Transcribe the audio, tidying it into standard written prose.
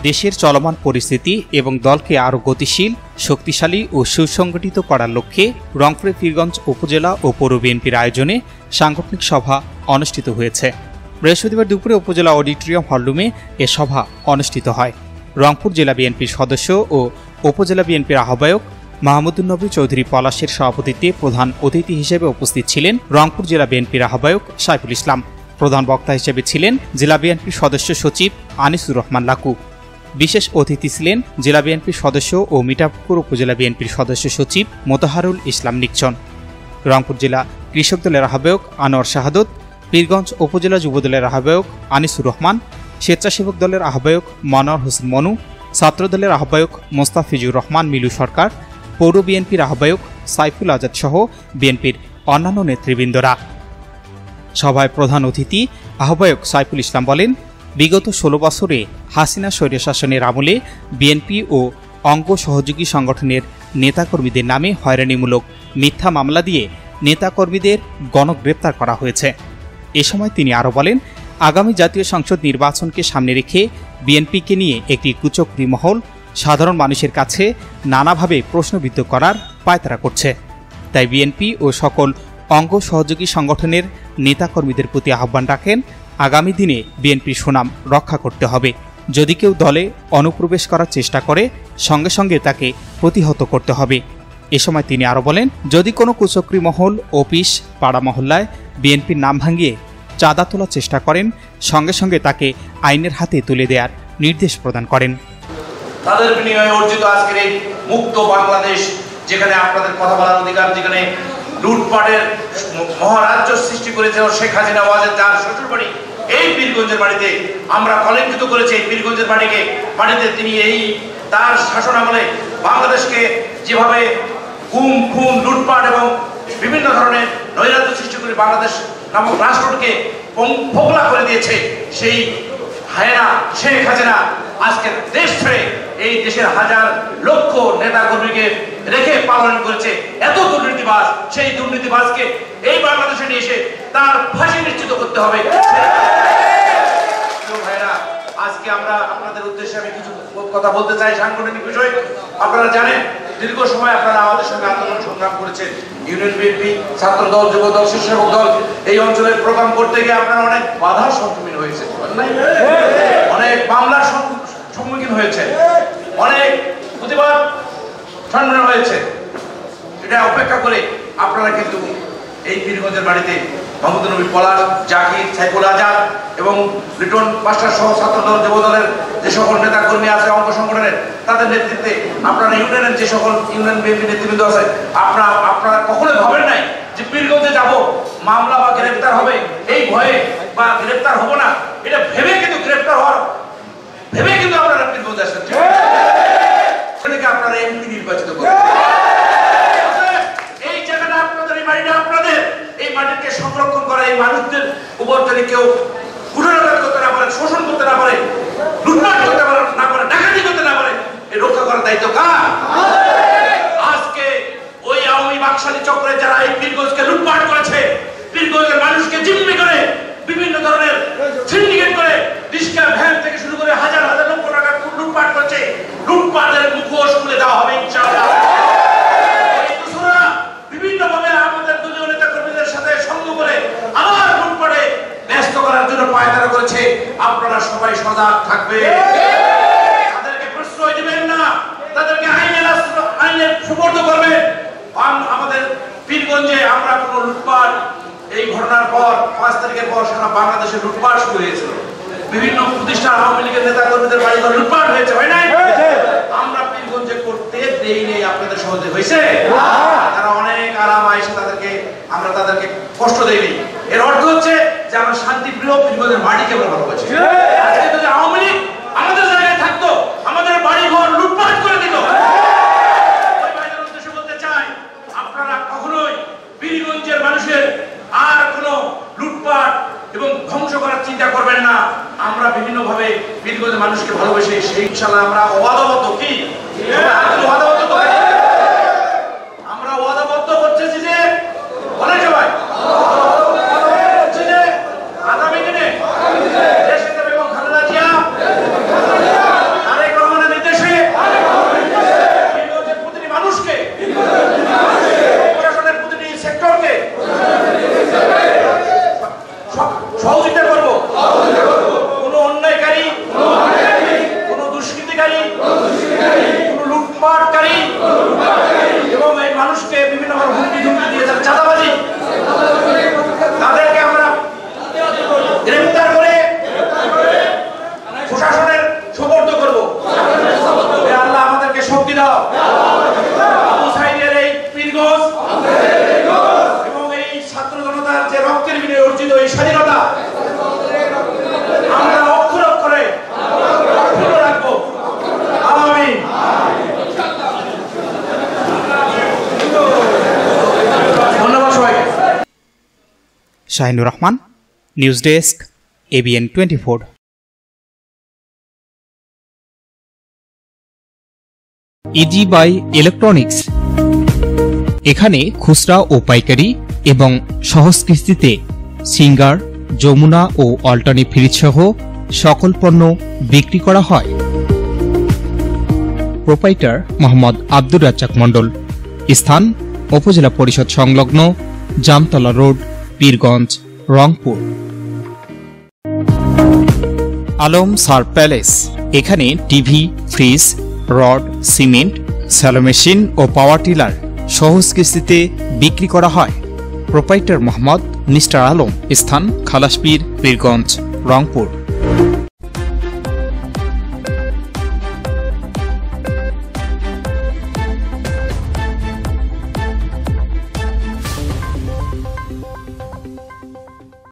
দেশের চলমান পরিস্থিতি এবং দলকে আরও গতিশীল, শক্তিশালী ও সুসংগঠিত করার লক্ষ্যে রংপুরের পীরগঞ্জ উপজেলা ও পৌর বিএনপির আয়োজনে সাংগঠনিক সভা অনুষ্ঠিত হয়েছে। বৃহস্পতিবার দুপুরে উপজেলা অডিটোরিয়াম হলরুমে এ সভা অনুষ্ঠিত হয়। রংপুর জেলা বিএনপির সদস্য ও উপজেলা বিএনপির আহ্বায়ক মাহমুদুন্নবী চৌধুরী পলাশের সভাপতিত্বে প্রধান অতিথি হিসেবে উপস্থিত ছিলেন রংপুর জেলা বিএনপির আহ্বায়ক সাইফুল ইসলাম। প্রধান বক্তা হিসেবে ছিলেন জেলা বিএনপির সদস্য সচিব আনিসুর রহমান লাকু। বিশেষ অতিথি ছিলেন জেলা বিএনপির সদস্য ও মিঠাপুকুর উপজেলা বিএনপির সদস্য সচিব মোতাহারুল ইসলাম নিকচন। রংপুর জেলা কৃষক দলের আহ্বায়ক আনোয়ার শাহাদত, পীরগঞ্জ উপজেলা যুবদলের আহ্বায়ক আনিসুর রহমান, স্বেচ্ছাসেবক দলের আহ্বায়ক মনোয়ার হোসেন মনু, ছাত্র দলের আহ্বায়ক মোস্তাফিজুর রহমান মিলু সরকার, পৌর বিএনপির আহ্বায়ক সাইফুল আজাদ সহ বিএনপির অন্যান্য নেতৃবৃন্দরা। সভায় প্রধান অতিথি আহ্বায়ক সাইফুল ইসলাম বলেন, বিগত 16 বছরে হাসিনা স্বৈরশাসনের আমলে বিএনপি ও অঙ্গ সহযোগী সংগঠনের নেতাকর্মীদের নামে হয়রানিমূলক মিথ্যা মামলা দিয়ে নেতাকর্মীদের গণগ্রেপ্তার করা হয়েছে। এ সময় তিনি আরও বলেন, আগামী জাতীয় সংসদ নির্বাচনকে সামনে রেখে বিএনপিকে নিয়ে একটি কুচক্রী মহল সাধারণ মানুষের কাছে নানাভাবে প্রশ্নবিদ্ধ করার পায়তারা করছে। তাই বিএনপি ও সকল অঙ্গ সহযোগী সংগঠনের নেতাকর্মীদের প্রতি আহ্বান রাখেন, আগামী দিনে বিএনপির সুনাম রক্ষা করতে হবে। যদি কেউ দলে অনুপ্রবেশ করার চেষ্টা করে সঙ্গে সঙ্গে তাকে প্রতিহত করতে হবে। এ সময় তিনি আরও বলেন, যদি কোনো কুচক্রী মহল অফিস পাড়া মহল্লায় বিএনপির নাম ভাঙিয়ে চাঁদা তোলার চেষ্টা করেন সঙ্গে সঙ্গে তাকে আইনের হাতে তুলে দেওয়ার নির্দেশ প্রদান করেন। তাদের বিনিময়ে অর্জিত আজকের এই মুক্ত বাংলাদেশ, যেখানে আপনাদের কথা বলার অধিকার, যেখানে লুটপাটের মহারাজ্য সৃষ্টি করেছে শেখ হাসিনা ওয়াজেদ তার শ্বশুরবাড়ি, এই পীরগঞ্জের বাড়িতে আমরা কলঙ্কিত করেছি। এই পীরগঞ্জের বাড়িতে তিনি এই তার শাসন আমলে বাংলাদেশকে যেভাবে গুম খুন লুটপাট এবং বিভিন্ন ধরনের নৈরাজ্য সৃষ্টি করে বাংলাদেশ নামক রাষ্ট্রকে ফোকলা করে দিয়েছে, সেই হায়না শেখ হাসিনা আজকে দেশ ছেড়ে এই দেশের হাজার লক্ষ নেতা কর্মীকে রেখে পালন করেছে। এত দুর্নীতিবাজ, সেই দুর্নীতিবাজকে এই বাংলাদেশে নিয়ে এসে তার ফাঁসি নিশ্চিত করতে হবে। আজকে আমরা আপনাদের উদ্দেশ্যে আমি কিছু কথা বলতে চাই সাংগঠনিক বিষয়। আপনারা জানেন, দীর্ঘ সময় আপনারা আমাদের সঙ্গে আন্দোলন সংগ্রাম করেছেন। ইউনিয়ন বিএনপি, ছাত্র দল, যুব দল, স্বেচ্ছাসেবক দল এই অঞ্চলের প্রোগ্রাম করতে গিয়ে আপনারা অনেক বাধার সম্মুখীন হয়েছে, অনেক মামলার সম্মুখীন হয়েছে, অনেক প্রতিবাদ সম্মুখীন হয়েছে। এটা উপেক্ষা করে আপনারা কিন্তু এই পীরগঞ্জের বাড়িতে মাহমুদুন্নবী পলাশ, জাকির, সাইফুল আজাদ এবং লিটন মাস্টার সহ ছাত্র দল, যুব দলের যে সকল নেতা কর্মী আছে অঙ্গ সংগঠনের, তাদের নেতৃত্বে আপনারা ইউনিয়নের যে সকল ইউনিয়ন বিএনপি নেতৃবৃন্দ আছে, আপনারা কখনোই ভাবেন নাই যে পীরগঞ্জে যাব মামলা বা গ্রেফতার হবে এই ভয়ে, বা গ্রেফতার হবো না এটা ভেবে কিন্তু গ্রেফতার হওয়ার ভেবে কিন্তু আপনারা পীরগঞ্জে আসেন। আপনারা এমপি নির্বাচিত করেন। এই জায়গাটা আপনাদের, এই বাড়িটা আপনাদের। এই মাটিকে সংরক্ষণ করা, এই মানুষদের উপর যদি কেউ কুটনাঘাত করতে না পারে, শোষণ করতে না পারে, লুটপাট করতে না পারে, ডাকাতি করতে না পারে, এই রক্ষা করার দায়িত্ব কার? আজকে ওই আওয়ামী বাকশালী চক্রে যারা এই পীরগঞ্জকে লুটপাট করেছে, পীরগঞ্জের মানুষকে জিম্মি করে বিভিন্ন ধরনের সিন্ডিকেট করে রিক্সা ভ্যান থেকে শুরু করে হাজার হাজার লক্ষ টাকা লুটপাট করেছে, লুটপাটের মুখোশ খুলে দেওয়া হবে ইনশাআল্লাহ। বিভিন্নভাবে আমাদের দলীয় নেতা কর্মীদের সাথে সঙ্গ করে আবার লুটপাটে ব্যস্ত করার জন্য পায়তারা করেছে। আপনারা সবাই সজাগ থাকবে, তাদেরকে প্রশ্রয় দিবেন না, তাদেরকে আইনের সুপর্দ করবেন। আমাদের পীরগঞ্জে আমরা কোন লুটপাট, এই ঘটনার পর 5 তারিখের পর সারা বাংলাদেশে লুটপাট শুরু হয়েছিল। বিভিন্ন প্রতিষ্ঠান, আওয়ামী লীগের নেতা কর্মীদের বাড়ি ঘর লুটপাট হয়েছে, হয় নাই? আমরা পীরগঞ্জে করতে দেই নেই, আপনাদের সহজে হয়েছে। তারা অনেক আরাম আইসে আমরা তাদেরকে কষ্ট দেইনি। এর অর্থ হচ্ছে যে আমরা শান্তিপ্রিয় পীরগঞ্জের মাটিকে আমরা ভালোবাসি। আজকে যদি আওয়ামী লীগ আমাদের জায়গায় থাকতো, আমাদের বাড়ি ঘর লুটপাট করে দিত। ওই ভাইদের উদ্দেশ্যে বলতে চাই, আপনারা কখনোই পীরগঞ্জের মানুষের আর কোনো লুটপাট এবং ধ্বংস করার চিন্তা করবেন না। আমরা বিভিন্ন ভাবে পীরগঞ্জের মানুষকে ভালোবেসে সেই ইনশাআল্লাহ আমরা ওয়াদাবদ্ধ কি আমরা ওয়াদাবদ্ধ করতেছি যে বলে সবাই আগামী দিনে দেশে এবং Khaleda Zia Shahinur Rahman, news desk, ABN 24। Easy buy electronics, এখানে খুচরা ও পাইকারি এবং সহজ কিস্তিতে সিঙ্গার, যমুনা ও অল্টারনি ফ্রিজ সহ সকল পণ্য বিক্রি করা হয়। প্রোপাইটার মোহাম্মদ আব্দুর রাজ্জাক মণ্ডল। স্থান উপজেলা পরিষদ সংলগ্ন, জামতলা রোড, পীরগঞ্জ, রংপুর। আলম সার প্যালেস, এখানে TV, fridge, rod, cement, shallow machine ও পাওয়ার টিলার সহজ কিস্তিতে বিক্রি করা হয়। Proprietor Mohammad mister Alam. স্থান খালাসপীর, পীরগঞ্জ, রংপুর।